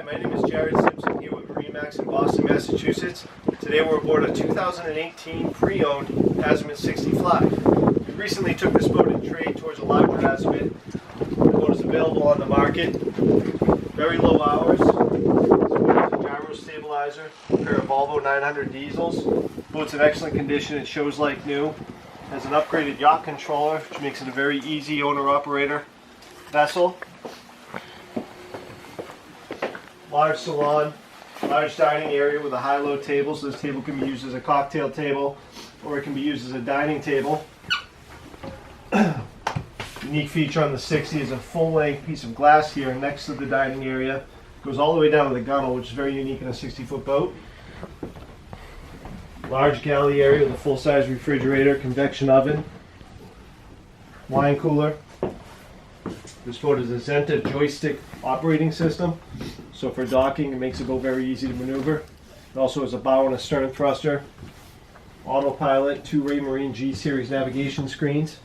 my name is Simpson here with MarineMax in Boston, Massachusetts. Today we're aboard a 2018 pre-owned Azimut 60 Fly. We recently took this boat in trade towards a larger Azimut. The boat is available on the market. Very low hours. A gyro stabilizer, a pair of VOLVO 900 diesels. Boat's in excellent condition. It shows like new. Has an upgraded yacht controller, which makes it a very easy owner-operator vessel. Large salon, large dining area with a high-low table, so this table can be used as a cocktail table or it can be used as a dining table. Unique feature on the 60 is a full-length piece of glass here next to the dining area. It goes all the way down to the gunnel, which is very unique in a 60-foot boat. Large galley area with a full-size refrigerator, convection oven, wine cooler. This boat is a Zenta joystick operating system, so for docking it makes it go very easy to maneuver. It also has a bow and a stern thruster, autopilot, two RAYMARINE G series navigation screens.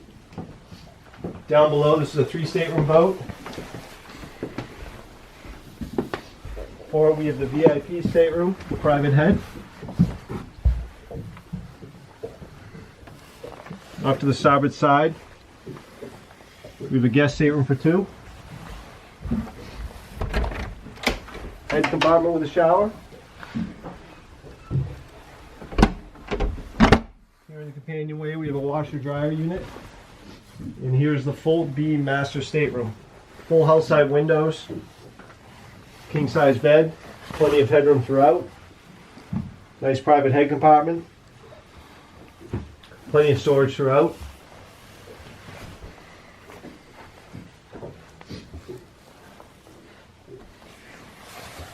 Down below, this is a 3-stateroom boat. Forward we have the VIP stateroom, the private head. Off to the starboard side, we have a guest stateroom for 2. Head compartment with a shower. Here in the companionway we have a washer-dryer unit. And here's the full beam master stateroom. Full house side windows, king-size bed, plenty of headroom throughout. Nice private head compartment. Plenty of storage throughout.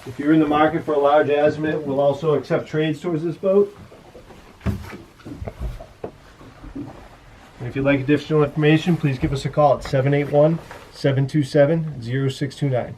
If you're in the market for a large Azimut, we'll also accept trades towards this boat. And if you'd like additional information, please give us a call at 781-727-0629.